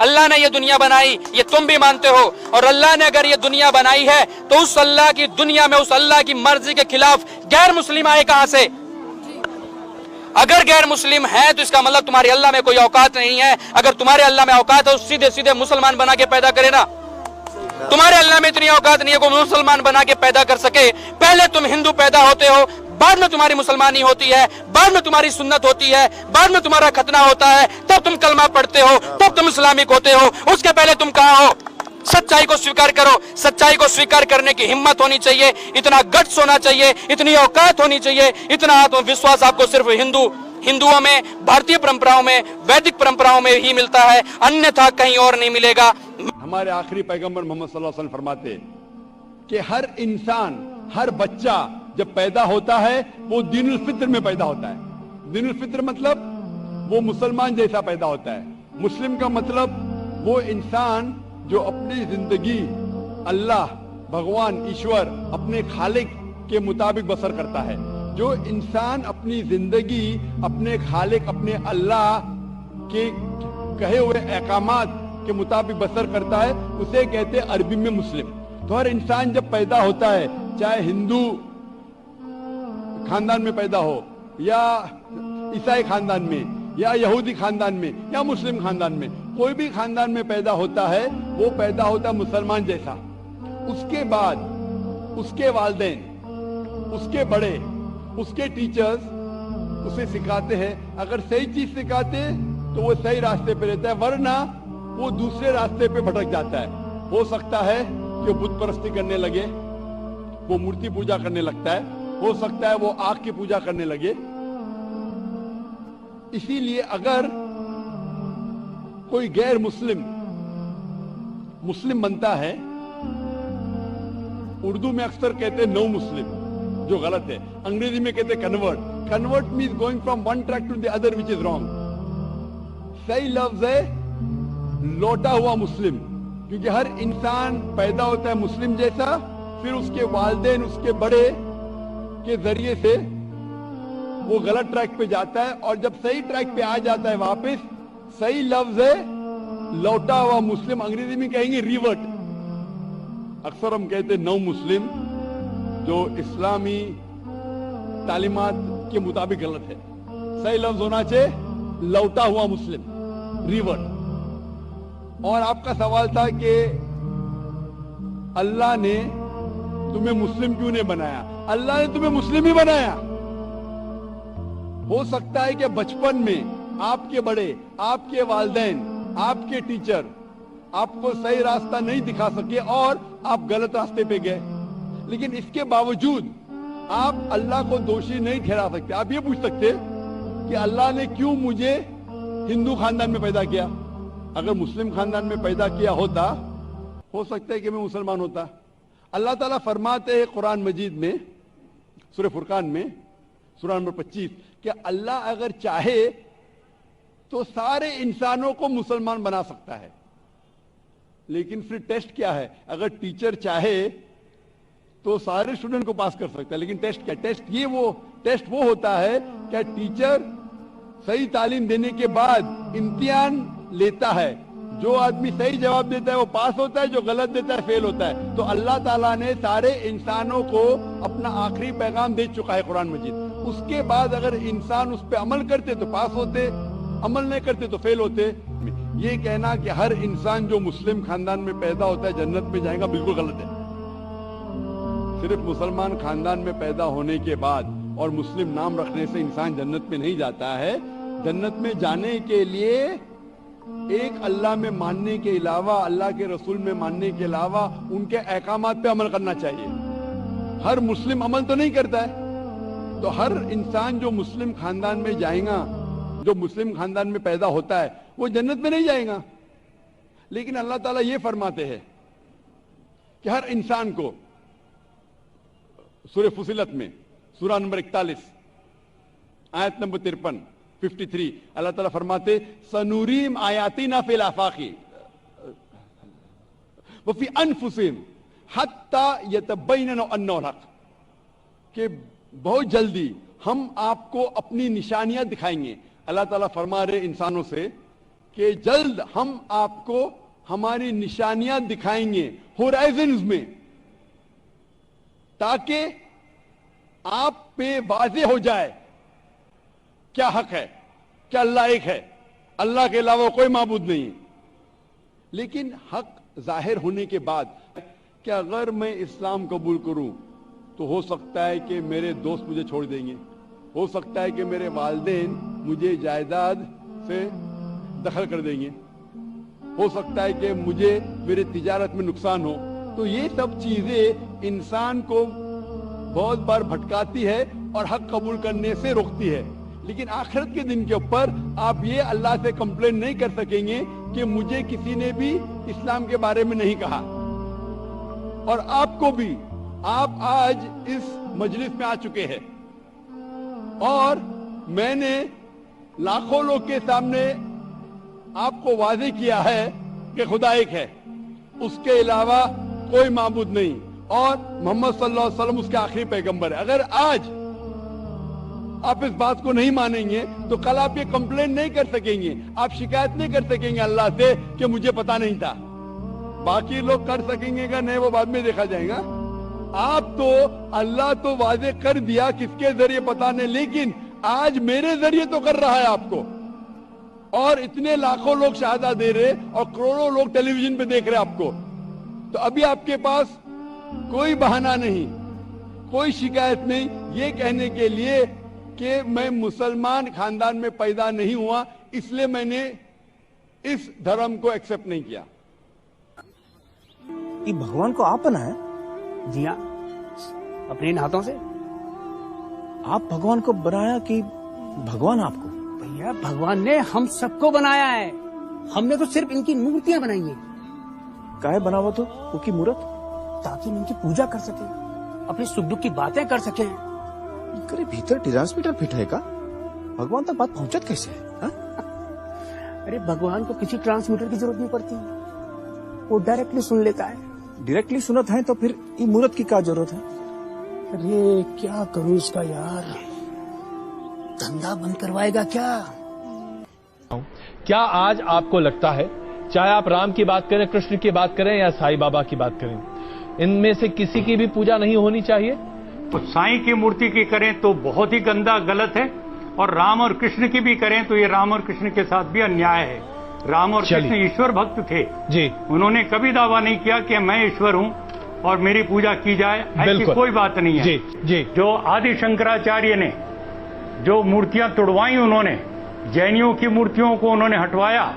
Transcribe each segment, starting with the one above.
اللہ نے یہ دنیا بنائی، یہ تم بھی مانتے ہو، اور اللہ نے اگر یہ دنیا بنائی ہے تو اس اللہ کی دنیا میں اس اللہ کی مرضی کے خلاف غیر مسلم آئے کہاں سے؟ اگر غیر مسلم ہے تو اس کا مطلب تمہاری اللہ میں کوئی اوقات نہیں ہے۔ اگر تمہارے اللہ میں اوقات ہے تو سیدھے سیدھے مسلمان بنا کے پیدا کرے نا۔ تمہارے اللہ میں اتنی اوقات نہیں ہے کوئی مسلمان بنا کے پیدا کر سکے۔ پہلے تم ہندو پیدا ہوتے ہو، بعد میں تمہاری مسلمانی ہوتی ہے، بعد میں تمہاری سنت ہوتی ہے، بعد میں تمہارا ختنہ ہوتا ہے، تب تم کلمہ پڑھتے ہو، تب تم اسلامک ہوتے ہو۔ اس کے پہلے تم کہاں ہو؟ سچائی کو سویکار کرو۔ سچائی کو سویکار کرنے کی ہمت ہونی چاہیے، اتنا گٹس ہونا چاہیے، اتنی اوقات ہونی چاہیے، اتنا آتم وشواس آپ کو صرف ہندوؤں میں، بھارتی پرمپراؤں میں، ویدک پرمپراؤں میں ہی ملتا ہے، انیتھا کہیں اور نہیں ملے گا۔ ہمارے آخری پیغمبر محمد صلی اللہ علیہ وسلم فرماتے کہ ہر انسان، ہر بچہ جب پیدا ہوتا ہے وہ دین الفطر میں پیدا ہوتا ہے۔ دین الفطر مطلب وہ مسلمان جیسا پیدا ہوتا ہے۔ مسلم کا مطلب وہ انسان جو اپنی زندگی اللہ، بھگوان، ایشور، اپنے خالق کے مطابق بسر کرتا ہے۔ جو انسان اپنی زندگی اپنے خالق، اپنے اللہ کے کہے ہوئے احکامات کے مطابق بسر کرتا ہے، اسے کہتے ہیں عربی میں مسلم۔ تو ہر انسان جب پیدا ہوتا ہے، چاہے ہندو خاندان میں پیدا ہو، یا عیسائی خاندان میں، یا یہودی خاندان میں، یا مسلم خاندان میں، کوئی بھی خاندان میں پیدا ہوتا ہے، وہ پیدا ہوتا ہے مسلمان جیسا۔ اس کے بعد اس کے والدین، اس کے بڑے، اس کے ٹیچرز اسے سکھاتے ہیں۔ اگر صحیح چیز سکھاتے تو وہ صحیح راستے پہ رہتا ہے، ورنہ وہ دوسرے راستے پہ بھٹک جاتا ہے۔ ہو سکتا ہے کہ وہ بت پرستی کرنے لگے، وہ مورتی پوجا کرنے لگتا ہے، ہو سکتا ہے وہ آگ کی پوجا کرنے لگے۔ اسی لیے اگر کوئی غیر مسلم بنتا ہے، اردو میں اکثر کہتے ہیں نو مسلم، جو غلط ہے۔ انگریزی میں کہتے ہیں convert. Convert means going from one track to the other, which is wrong۔ صحیح لفظ ہے لوٹا ہوا مسلم، کیونکہ ہر انسان پیدا ہوتا ہے مسلم جیسا، پھر اس کے والدین، اس کے بڑے کے ذریعے سے وہ غلط ٹریک پہ جاتا ہے، اور جب صحیح ٹریک پہ آ جاتا ہے واپس، صحیح لفظ ہے لوٹا ہوا مسلم۔ انگریزی میں کہیں گے ریورٹ۔ اکثر ہم کہتے ہیں نو مسلم، جو اسلامی تعلیمات کے مطابق غلط ہے۔ صحیح لفظ ہونا چاہیے لوٹا ہوا مسلم، ریورٹ۔ اور آپ کا سوال تھا کہ اللہ نے تمہیں مسلم کیوں نہیں بنایا؟ اللہ نے تمہیں مسلم ہی بنایا۔ ہو سکتا ہے کہ بچپن میں آپ کے بڑے، آپ کے والدین، آپ کے ٹیچر آپ کو صحیح راستہ نہیں دکھا سکے اور آپ غلط راستے پہ گئے، لیکن اس کے باوجود آپ اللہ کو دوشی نہیں ٹھہرا سکتے۔ آپ یہ پوچھ سکتے کہ اللہ نے کیوں مجھے ہندو خاندان میں پیدا کیا؟ اگر مسلم خاندان میں پیدا کیا ہوتا، ہو سکتا ہے کہ میں مسلمان ہوتا۔ اللہ تعالیٰ فرماتے ہیں قرآن مجید میں، سورہ فرقان میں، سورہ نمبر 25، کہ اللہ اگر چاہے تو سارے انسانوں کو مسلمان بنا سکتا ہے، لیکن پھر ٹیسٹ کیا ہے؟ اگر ٹیچر چاہے تو سارے اسٹوڈنٹ کو پاس کر سکتا ہے، لیکن ٹیسٹ کیا؟ ٹیسٹ وہ ہوتا ہے کہ ٹیچر صحیح تعلیم دینے کے بعد امتحان لیتا ہے، جو آدمی صحیح جواب دیتا ہے وہ پاس ہوتا ہے، جو غلط دیتا ہے فیل ہوتا ہے۔ تو اللہ تعالیٰ نے سارے انسانوں کو اپنا آخری پیغام دے چکا ہے قرآن مجید۔ اس کے بعد اگر انسان اس پہ عمل کرتے تو پاس ہوتے، عمل نہیں کرتے تو فیل ہوتے۔ یہ کہنا کہ ہر انسان جو مسلم خاندان میں پیدا ہوتا ہے جنت میں جائے گا، بالکل غلط ہے۔ صرف مسلمان خاندان میں پیدا ہونے کے بعد اور مسلم نام رکھنے سے انسان جنت میں نہیں جاتا ہے۔ جنت میں جانے کے لیے ایک اللہ میں ماننے کے علاوہ، اللہ کے رسول میں ماننے کے علاوہ ان کے احکامات پہ عمل کرنا چاہیے۔ ہر مسلم عمل تو نہیں کرتا ہے، تو ہر انسان جو مسلم خاندان میں جائے گا، جو مسلم خاندان میں پیدا ہوتا ہے، وہ جنت میں نہیں جائے گا۔ لیکن اللہ تعالیٰ یہ فرماتے ہیں کہ ہر انسان کو، سورہ فصلت میں سورہ نمبر 41 آیت نمبر 53 اللہ تعالیٰ فرماتے سنوریم آیاتنا فی الآفاق وفی انفسہم حتی یتبین انہ الحق، کہ بہت جلدی ہم آپ کو اپنی نشانیاں دکھائیں گے۔ اللہ تعالیٰ فرما رہے انسانوں سے کہ جلد ہم آپ کو ہماری نشانیاں دکھائیں گے ہورائزنز میں، تاکہ آپ پہ واضح ہو جائے کیا حق ہے، کیا اللہ ایک ہے، اللہ کے علاوہ کوئی معبود نہیں ہے۔ لیکن حق ظاہر ہونے کے بعد کہ اگر میں اسلام قبول کروں تو ہو سکتا ہے کہ میرے دوست مجھے چھوڑ دیں گے، ہو سکتا ہے کہ میرے والدین مجھے جائیداد سے دخل کر دیں گے، ہو سکتا ہے کہ مجھے میرے تجارت میں نقصان ہو۔ تو یہ سب چیزیں انسان کو بہت بار بھٹکاتی ہے اور حق قبول کرنے سے روکتی ہے۔ لیکن آخرت کے دن کے اوپر آپ یہ اللہ سے کمپلین نہیں کر سکیں گے کہ مجھے کسی نے بھی اسلام کے بارے میں نہیں کہا۔ اور آپ کو بھی، آپ آج اس مجلس میں آ چکے ہیں اور میں نے لاکھوں لوگ کے سامنے آپ کو واضح کیا ہے کہ خدا ایک ہے، اس کے علاوہ کوئی معبود نہیں، اور محمد صلی اللہ علیہ وسلم اس کے آخری پیغمبر ہے۔ اگر آج آپ اس بات کو نہیں مانیں گے تو کل آپ یہ کمپلین نہیں کر سکیں گے، آپ شکایت نہیں کر سکیں گے اللہ سے کہ مجھے پتا نہیں تھا۔ باقی لوگ کر سکیں گے کہ نہیں، وہ بعد میں دیکھا جائے گا۔ آپ تو اللہ تو واضح کر دیا کس کے ذریعے پتا نہیں، لیکن آج میرے ذریعے تو کر رہا ہے آپ کو، اور اتنے لاکھوں لوگ شہادہ دے رہے اور کروڑوں لوگ ٹیلی ویژن پہ دیکھ رہے آپ کو۔ تو ابھی آپ کے پاس کوئی بہانہ نہیں، کوئی شکایت نہیں یہ کہنے کے لیے کہ میں مسلمان خاندان میں پیدا نہیں ہوا، اس لیے میں نے اس دھرم کو ایکسپٹ نہیں کیا۔ یہ بھگوان کو آپ بنایا؟ جی ہاں، اپنے ان ہاتھوں سے۔ آپ بھگوان کو بنایا کہ بھگوان آپ کو؟ بھیا بھگوان نے ہم سب کو بنایا ہے، ہم نے تو صرف ان کی مورتیاں بنائی ہیں۔ کائے بنا ہوا تو وہ کی مورت؟ تاکہ ہم ان کی پوجا کر سکیں، اپنے سکھ دکھ کی باتیں کر سکیں۔ کرے بھیتر ٹرانسمیٹر فٹ ہے کا؟ بھگوان تک بات پہنچت کیسے ہے؟ ارے بھگوان کو کسی ٹرانسمیٹر کی ضرورت نہیں پڑتی، وہ ڈائریکٹلی سن لیتا ہے۔ ڈائریکٹلی سنت ہے تو پھر یہ مورت کی کیا ضرورت ہے؟ ارے کیا کروں اس کا یار، دھندا بند کروائے گا کیا؟ کیا آج آپ کو لگتا ہے، چاہے آپ رام کی بات کریں، کرشن کی بات کریں یا سائی بابا کی بات کریں، ان میں سے کسی کی بھی پوجا نہیں ہونی چاہیے؟ تو سائیں کی مورتی کی کریں تو بہت ہی گندا غلط ہے، اور رام اور کرشن کی بھی کریں تو یہ رام اور کرشن کے ساتھ بھی انیائے ہے۔ رام اور کرشن ایشور بھکت تھے جی، انہوں نے کبھی دعویٰ نہیں کیا کہ میں ایشور ہوں اور میری پوجا کی جائے، ایسی کوئی بات نہیں ہے۔ جی جی، جو آدی شنکراچاریہ نے جو مورتیاں توڑوائیں، انہوں نے جینیوں کی مورتیوں کو انہوں نے ہٹوایا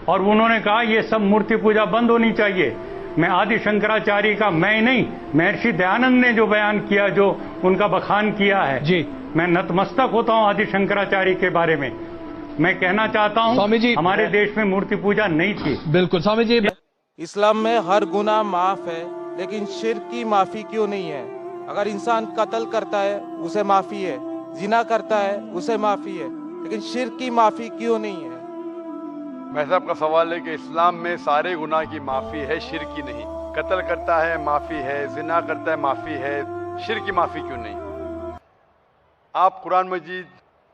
اور انہوں نے کہا یہ سب مورتی پوجا بند ہونی چاہیے۔ میں آدی شنکراچاریہ کا میں نہیں، مہرشی دیانند نے جو بیان کیا، جو ان کا بخان کیا ہے، جی میں نتمستک ہوتا ہوں آدی شنکراچاریہ کے بارے میں۔ میں کہنا چاہتا سوامی جی، ہوں ہمارے دیش میں مورتی پوجا نہیں تھی۔ بالکل سوامی جی۔ اسلام میں ہر گناہ معاف ہے، لیکن شرک کی معافی کیوں نہیں ہے؟ اگر انسان قتل کرتا ہے اسے معافی ہے، زنا کرتا ہے اسے معافی ہے، لیکن شرک کی معافی کیوں نہیں ہے؟ میں صاحب کا سوال ہے کہ اسلام میں سارے گناہ کی معافی ہے، شرک کی نہیں۔ قتل کرتا ہے معافی ہے، زنا کرتا ہے معافی ہے، شرک کی معافی کیوں نہیں؟ آپ قرآن مجید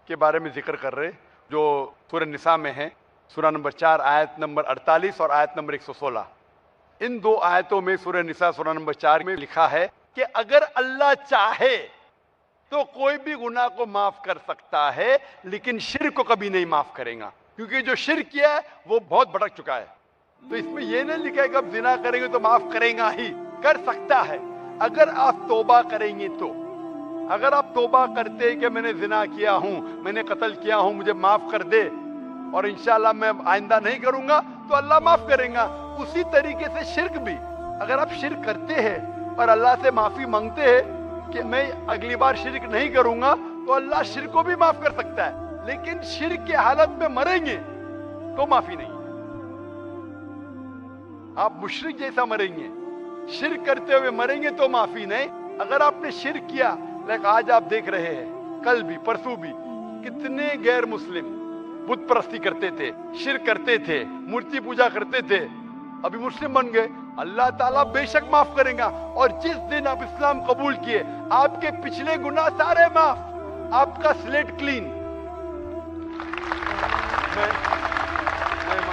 کے بارے میں ذکر کر رہے جو سورہ نساء میں ہے، سورہ نمبر 4 آیت نمبر 48 اور آیت نمبر 116۔ ان دو آیتوں میں سورہ نساء سورہ نمبر 4 میں لکھا ہے کہ اگر اللہ چاہے تو کوئی بھی گناہ کو معاف کر سکتا ہے، لیکن شرک کو کبھی نہیں معاف کرے گا، کیونکہ جو شرک کیا ہے وہ بہت بھٹک چکا ہے۔ تو اس میں یہ نہیں لکھا ہے کہ اب زنا کریں گے تو معاف کرے گا ہی، کر سکتا ہے اگر آپ توبہ کریں گے تو۔ اگر آپ توبہ کرتے کہ میں نے زنا کیا ہوں، میں نے قتل کیا ہوں، مجھے معاف کر دے اور انشاءاللہ میں آئندہ نہیں کروں گا، تو اللہ معاف کرے گا۔ اسی طریقے سے شرک بھی، اگر آپ شرک کرتے ہیں اور اللہ سے معافی مانگتے ہیں کہ میں اگلی بار شرک نہیں کروں گا، تو اللہ شرک کو بھی معاف کر سکتا ہے، لیکن شرک کی حالت میں مریں گے تو معافی نہیں ہے۔ آپ مشرک جیسا مریں گے، شرک کرتے ہوئے مریں گے تو معافی نہیں۔ اگر آپ نے شرک کیا، لیکن آج آپ دیکھ رہے ہیں، کل بھی پرسوں بھی کتنے غیر مسلم بت پرستی کرتے تھے، شرک کرتے تھے، مورتی پوجا کرتے تھے، ابھی مسلم بن گئے۔ اللہ تعالیٰ بے شک معاف کرے گا، اور جس دن آپ اسلام قبول کیے آپ کے پچھلے گناہ سارے معاف، آپ کا سلیٹ کلین۔ میں